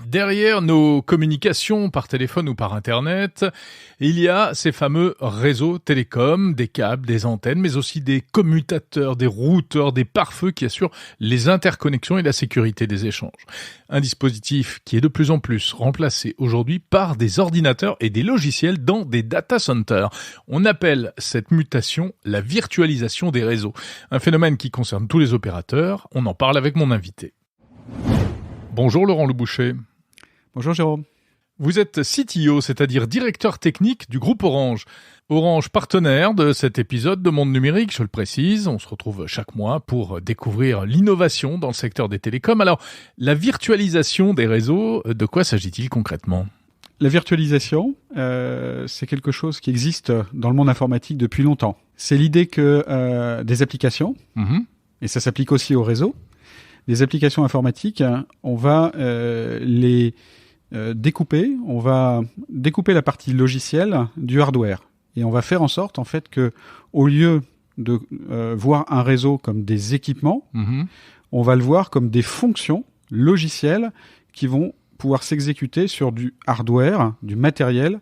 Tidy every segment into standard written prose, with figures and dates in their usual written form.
Derrière nos communications par téléphone ou par Internet, il y a ces fameux réseaux télécoms, des câbles, des antennes, mais aussi des commutateurs, des routeurs, des pare-feux qui assurent les interconnexions et la sécurité des échanges. Un dispositif qui est de plus en plus remplacé aujourd'hui par des ordinateurs et des logiciels dans des data centers. On appelle cette mutation la virtualisation des réseaux. Un phénomène qui concerne tous les opérateurs. On en parle avec mon invité. Bonjour Laurent Leboucher. Bonjour Jérôme. Vous êtes CTO, c'est-à-dire directeur technique du groupe Orange. Orange, partenaire de cet épisode de Monde Numérique, je le précise. On se retrouve chaque mois pour découvrir l'innovation dans le secteur des télécoms. Alors, la virtualisation des réseaux, de quoi s'agit-il concrètement ? La virtualisation, c'est quelque chose qui existe dans le monde informatique depuis longtemps. C'est l'idée que des applications, et ça s'applique aussi aux réseaux, des applications informatiques, on va les découper. On va découper la partie logicielle du hardware. Et on va faire en sorte, en fait, que au lieu de voir un réseau comme des équipements, on va le voir comme des fonctions logicielles qui vont pouvoir s'exécuter sur du hardware, du matériel,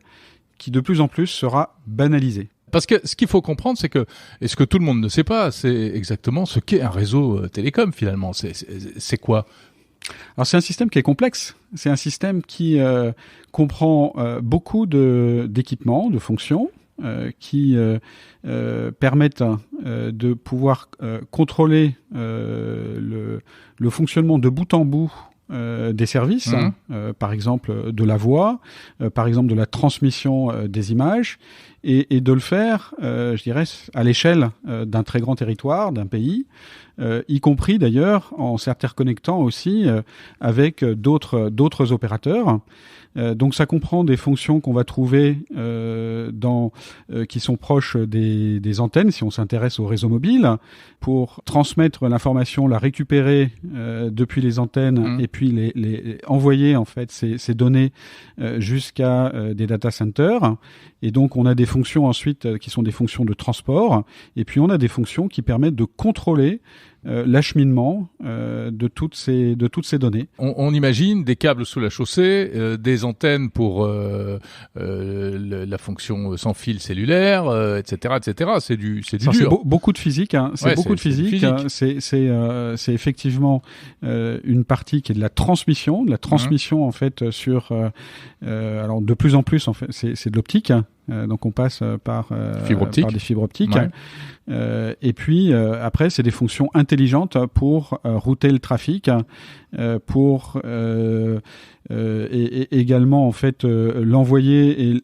qui de plus en plus sera banalisé. Parce que ce qu'il faut comprendre, c'est que, et ce que tout le monde ne sait pas, c'est exactement ce qu'est un réseau télécom finalement. C'est quoi ? Alors c'est un système qui est complexe. C'est un système qui comprend beaucoup d'équipements, de fonctions, qui permettent de pouvoir contrôler le fonctionnement de bout en bout des services, par exemple de la voix, par exemple de la transmission des images, et de le faire, je dirais, à l'échelle d'un très grand territoire, d'un pays, y compris d'ailleurs en s'interconnectant aussi avec d'autres opérateurs. Donc ça comprend des fonctions qu'on va trouver qui sont proches des antennes, si on s'intéresse au réseau mobile, pour transmettre l'information, la récupérer depuis les antennes et puis les envoyer en fait ces données jusqu'à des data centers. Et donc on a des fonctions ensuite qui sont des fonctions de transport, et puis on a des fonctions qui permettent de contrôler l'acheminement de toutes ces données. On imagine des câbles sous la chaussée, des antennes pour la fonction sans fil cellulaire, etc., etc. C'est du dur. Beaucoup de physique. Beaucoup de physique. C'est effectivement une partie qui est de la transmission. En fait sur. Alors de plus en plus, en fait, c'est de l'optique. Donc on passe par des fibres optiques. Et puis après, c'est des fonctions intelligentes pour router le trafic, pour et également en fait l'envoyer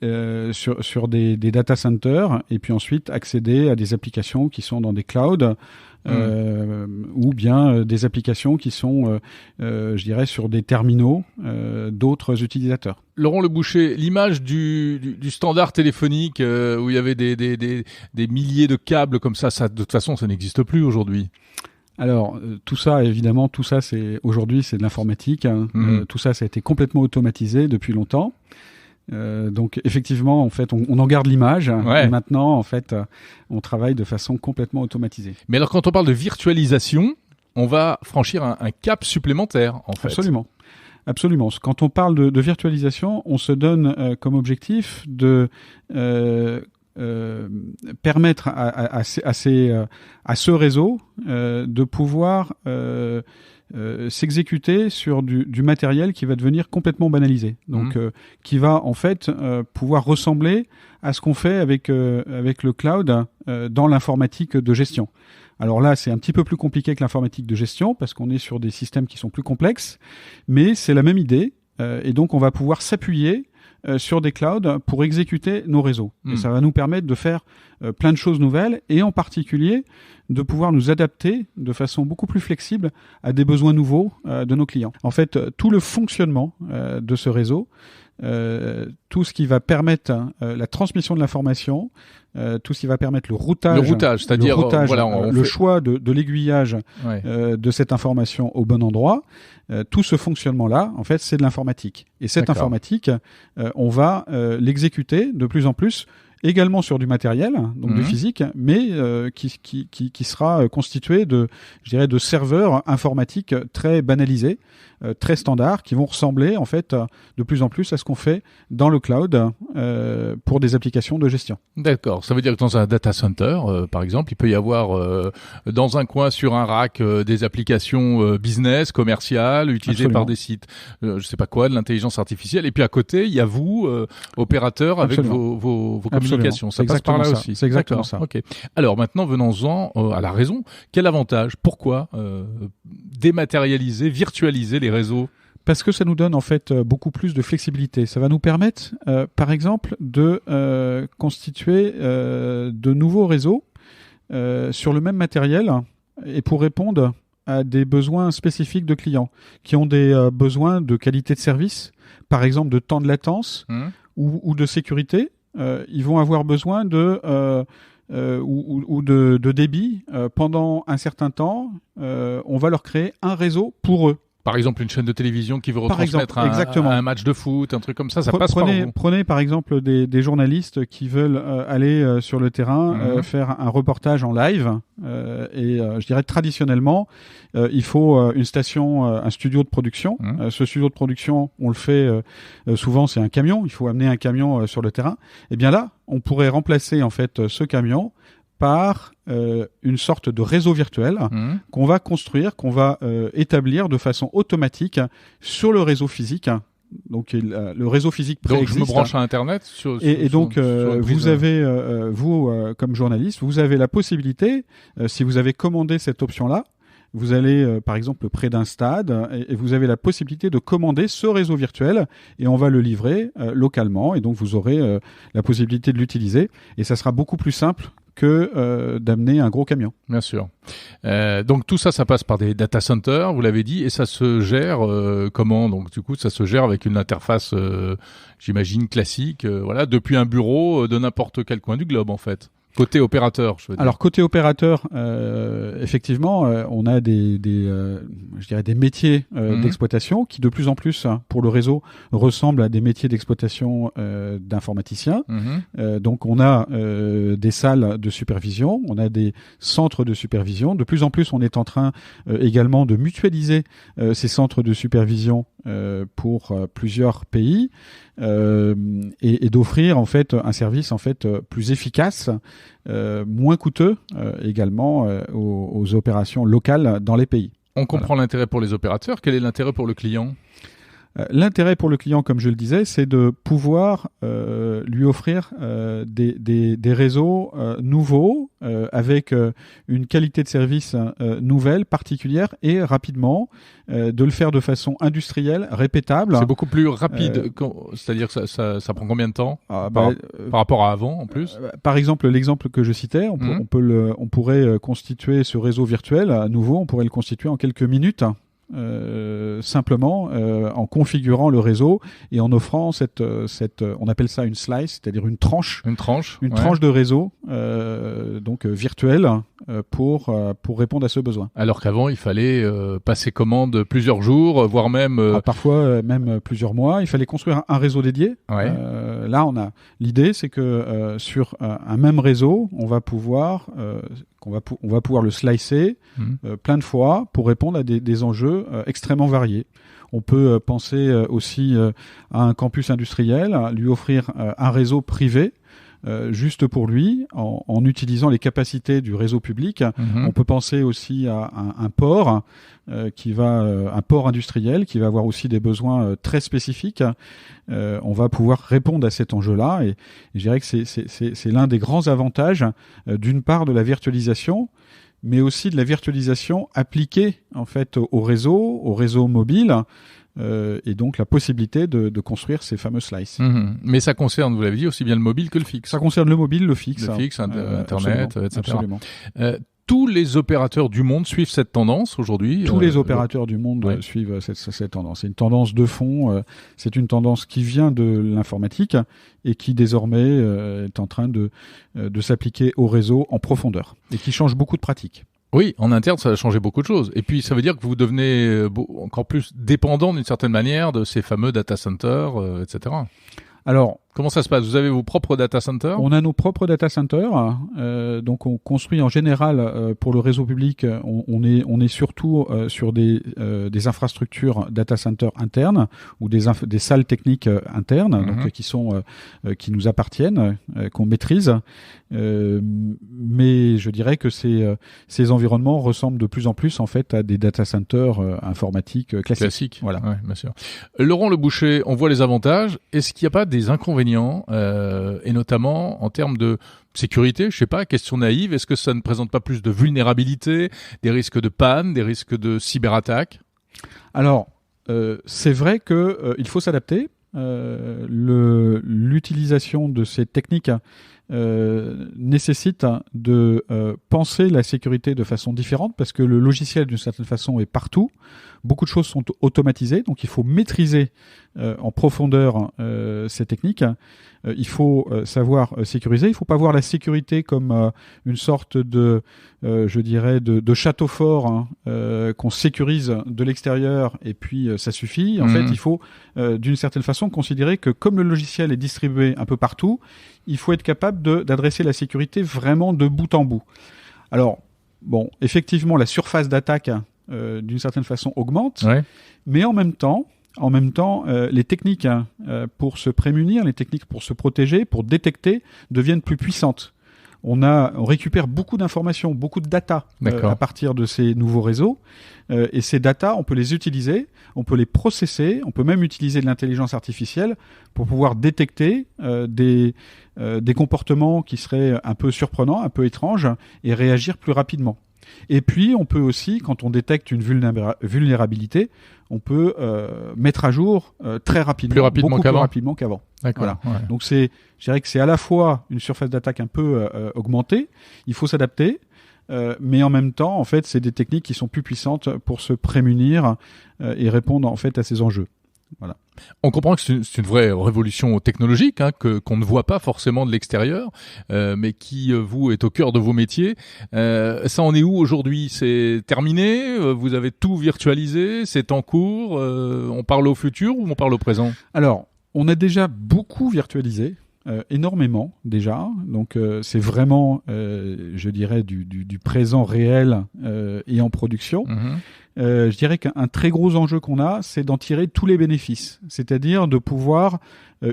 sur des data centers, et puis ensuite accéder à des applications qui sont dans des clouds. Ou bien des applications qui sont, je dirais, sur des terminaux d'autres utilisateurs. Laurent Leboucher, l'image du standard téléphonique où il y avait des milliers de câbles comme ça, de toute façon, ça n'existe plus aujourd'hui. Alors tout ça, évidemment, aujourd'hui c'est de l'informatique. Tout ça a été complètement automatisé depuis longtemps. Donc effectivement, en fait, on en garde l'image. Et maintenant, en fait, on travaille de façon complètement automatisée. Mais alors, quand on parle de virtualisation, on va franchir un cap supplémentaire, en fait. Absolument. Quand on parle de virtualisation, on se donne comme objectif de permettre à ce réseau de pouvoir s'exécuter sur du matériel qui va devenir complètement banalisé. Donc, qui va en fait pouvoir ressembler à ce qu'on fait avec le cloud dans l'informatique de gestion. Alors là, c'est un petit peu plus compliqué que l'informatique de gestion parce qu'on est sur des systèmes qui sont plus complexes, mais c'est la même idée. Et donc, on va pouvoir s'appuyer sur des clouds pour exécuter nos réseaux. Et ça va nous permettre de faire plein de choses nouvelles, et en particulier de pouvoir nous adapter de façon beaucoup plus flexible à des besoins nouveaux de nos clients. En fait, tout le fonctionnement de ce réseau, tout ce qui va permettre la transmission de l'information, tout ce qui va permettre le routage, c'est-à-dire le choix de l'aiguillage de cette information au bon endroit, tout ce fonctionnement-là, en fait, c'est de l'informatique. Et cette informatique, on va l'exécuter de plus en plus également sur du matériel, donc du physique, mais qui sera constitué de serveurs informatiques très banalisés, très standards qui vont ressembler en fait de plus en plus à ce qu'on fait dans le cloud pour des applications de gestion. D'accord. Ça veut dire que dans un data center, par exemple, il peut y avoir dans un coin sur un rack des applications business, commerciales, utilisées Absolument. par des sites, je sais pas quoi, de l'intelligence artificielle. Et puis à côté, il y a vous, opérateur, avec vos communications. Ça passe par là aussi. C'est exactement ça. Okay. Alors maintenant, venons-en à la raison. Quel avantage? Pourquoi dématérialiser, virtualiser les réseaux? Parce que ça nous donne en fait beaucoup plus de flexibilité. Ça va nous permettre, par exemple, de constituer de nouveaux réseaux sur le même matériel et pour répondre à des besoins spécifiques de clients qui ont des besoins de qualité de service, par exemple de temps de latence ou de sécurité. Ils vont avoir besoin de débit pendant un certain temps. On va leur créer un réseau pour eux. Par exemple, une chaîne de télévision qui veut retransmettre un match de foot, un truc comme ça, passe par vous. Prenez par exemple des journalistes qui veulent aller sur le terrain, faire un reportage en live. Je dirais traditionnellement, il faut une station, un studio de production. Ce studio de production, on le fait souvent, c'est un camion. Il faut amener un camion sur le terrain. Et bien là, on pourrait remplacer en fait ce camion par une sorte de réseau virtuel qu'on va construire, qu'on va établir de façon automatique sur le réseau physique. Donc le réseau physique préexiste. Donc je me branche à Internet et donc vous avez vous comme journaliste, vous avez la possibilité, si vous avez commandé cette option-là, vous allez par exemple près d'un stade et vous avez la possibilité de commander ce réseau virtuel et on va le livrer localement et donc vous aurez la possibilité de l'utiliser et ça sera beaucoup plus simple que d'amener un gros camion. Bien sûr. Donc tout ça, ça passe par des data centers, vous l'avez dit, et ça se gère comment? Donc du coup, ça se gère avec une interface, j'imagine, classique, voilà, depuis un bureau de n'importe quel coin du globe en fait. Côté opérateur, je veux dire. Alors côté opérateur, effectivement, on a je dirais des métiers d'exploitation qui de plus en plus pour le réseau ressemblent à des métiers d'exploitation d'informaticiens. Donc on a des salles de supervision, on a des centres de supervision. De plus en plus, on est en train également de mutualiser ces centres de supervision pour plusieurs pays et d'offrir en fait un service en fait plus efficace, moins coûteux également aux opérations locales dans les pays. On comprend l'intérêt pour les opérateurs. Quel est l'intérêt pour le client? L'intérêt pour le client, comme je le disais, c'est de pouvoir lui offrir des réseaux nouveaux avec une qualité de service nouvelle, particulière et rapidement, de le faire de façon industrielle, répétable. C'est beaucoup plus rapide, c'est-à-dire que ça prend combien de temps par rapport à avant en plus? Par exemple, l'exemple que je citais, on pourrait constituer ce réseau virtuel à nouveau, on pourrait le constituer en quelques minutes. Simplement en configurant le réseau et en offrant cette on appelle ça une slice, c'est-à-dire une tranche de réseau donc virtuelle pour répondre à ce besoin. Alors qu'avant il fallait passer commande plusieurs jours, voire même parfois même plusieurs mois. Il fallait construire un réseau dédié. Là, l'idée, c'est que sur un même réseau, on va pouvoir le slicer plein de fois pour répondre à des enjeux extrêmement variés. On peut penser aussi à un campus industriel, lui offrir un réseau privé juste pour lui, en utilisant les capacités du réseau public. On peut penser aussi à un port un port industriel qui va avoir aussi des besoins très spécifiques. On va pouvoir répondre à cet enjeu-là et je dirais que c'est l'un des grands avantages d'une part de la virtualisation, mais aussi de la virtualisation appliquée en fait au réseau mobile. Et donc la possibilité de construire ces fameux slices. Mais ça concerne, vous l'avez dit, aussi bien le mobile que le fixe. Ça concerne le mobile, le fixe. Le fixe, Internet, etc. Absolument. Tous les opérateurs du monde suivent cette tendance aujourd'hui. Tous les opérateurs du monde suivent cette tendance. C'est une tendance de fond. C'est une tendance qui vient de l'informatique et qui désormais est en train de s'appliquer au réseau en profondeur et qui change beaucoup de pratiques. Oui, en interne, ça a changé beaucoup de choses. Et puis, ça veut dire que vous devenez encore plus dépendant d'une certaine manière de ces fameux data centers, etc. Alors, Comment ça se passe? Vous avez vos propres data centers? On a nos propres data centers. Donc on construit en général pour le réseau public. On est surtout sur des infrastructures data centers internes ou des salles techniques internes, donc qui nous appartiennent, qu'on maîtrise. Mais je dirais que ces environnements ressemblent de plus en plus en fait à des data centers informatiques classiques. Voilà. Ouais, bien sûr. Laurent Le Boucher, on voit les avantages. Est-ce qu'il n'y a pas des inconvénients, et notamment en termes de sécurité? Je sais pas, question naïve, est-ce que ça ne présente pas plus de vulnérabilité, des risques de panne, des risques de cyberattaque? Alors, c'est vrai que il faut s'adapter. L'utilisation de ces techniques nécessite de penser la sécurité de façon différente parce que le logiciel d'une certaine façon est partout. Beaucoup de choses sont automatisées, donc il faut maîtriser en profondeur ces techniques. Il faut savoir sécuriser. Il ne faut pas voir la sécurité comme une sorte de, je dirais, de château fort qu'on sécurise de l'extérieur et puis ça suffit. En fait, il faut d'une certaine façon considérer que comme le logiciel est distribué un peu partout, il faut être capable d'adresser la sécurité vraiment de bout en bout. Alors, bon, effectivement, la surface d'attaque d'une certaine façon augmente, mais en même temps, les techniques pour se prémunir, les techniques pour se protéger, pour détecter, deviennent plus puissantes. On récupère beaucoup d'informations, beaucoup de data à partir de ces nouveaux réseaux. Et ces data, on peut les utiliser, on peut les processer, on peut même utiliser de l'intelligence artificielle pour pouvoir détecter des comportements qui seraient un peu surprenants, un peu étranges, et réagir plus rapidement. Et puis, on peut aussi, quand on détecte une vulnérabilité, on peut mettre à jour très rapidement, plus rapidement qu'avant. D'accord. Voilà. Ouais. Donc je dirais que c'est à la fois une surface d'attaque un peu augmentée, il faut s'adapter, mais en même temps, en fait, c'est des techniques qui sont plus puissantes pour se prémunir et répondre en fait à ces enjeux. Voilà. On comprend que c'est une vraie révolution technologique, qu'on ne voit pas forcément de l'extérieur, mais qui, vous, est au cœur de vos métiers. Ça en est où aujourd'hui? C'est terminé? Vous avez tout virtualisé? C'est en cours? On parle au futur ou on parle au présent? Alors, on a déjà beaucoup virtualisé. Énormément déjà, donc c'est vraiment, je dirais, du présent réel et en production. Je dirais qu'un très gros enjeu qu'on a, c'est d'en tirer tous les bénéfices, c'est-à-dire de pouvoir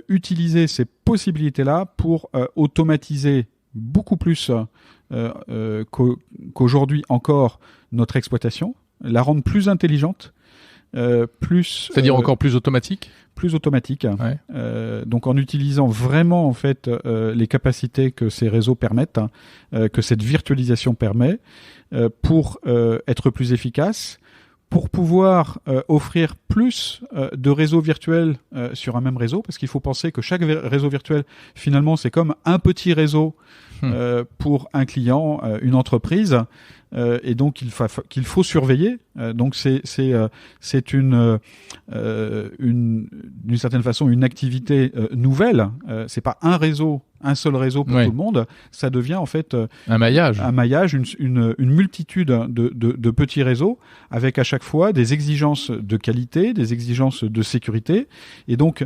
utiliser ces possibilités-là pour automatiser beaucoup plus qu'aujourd'hui encore notre exploitation, la rendre plus intelligente, c'est-à-dire encore plus automatique? Plus automatique. Donc en utilisant vraiment en fait les capacités que ces réseaux permettent, que cette virtualisation permet, pour être plus efficace, pour pouvoir offrir plus de réseaux virtuels sur un même réseau, parce qu'il faut penser que chaque réseau virtuel, finalement, c'est comme un petit réseau pour un client, une entreprise, et donc qu'il faut surveiller. Donc c'est d'une certaine façon une activité nouvelle. C'est pas un seul réseau pour tout le monde. Ça devient en fait un maillage, une multitude de petits réseaux avec à chaque fois des exigences de qualité, des exigences de sécurité, et donc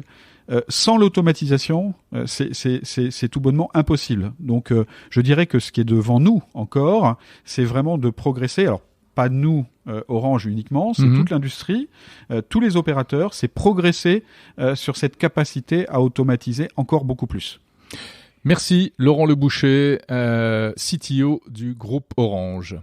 sans l'automatisation, c'est tout bonnement impossible. Donc, je dirais que ce qui est devant nous encore, c'est vraiment de progresser. Alors, pas nous, Orange uniquement, c'est toute l'industrie, tous les opérateurs, c'est progresser sur cette capacité à automatiser encore beaucoup plus. Merci Laurent Le Boucher, CTO du groupe Orange.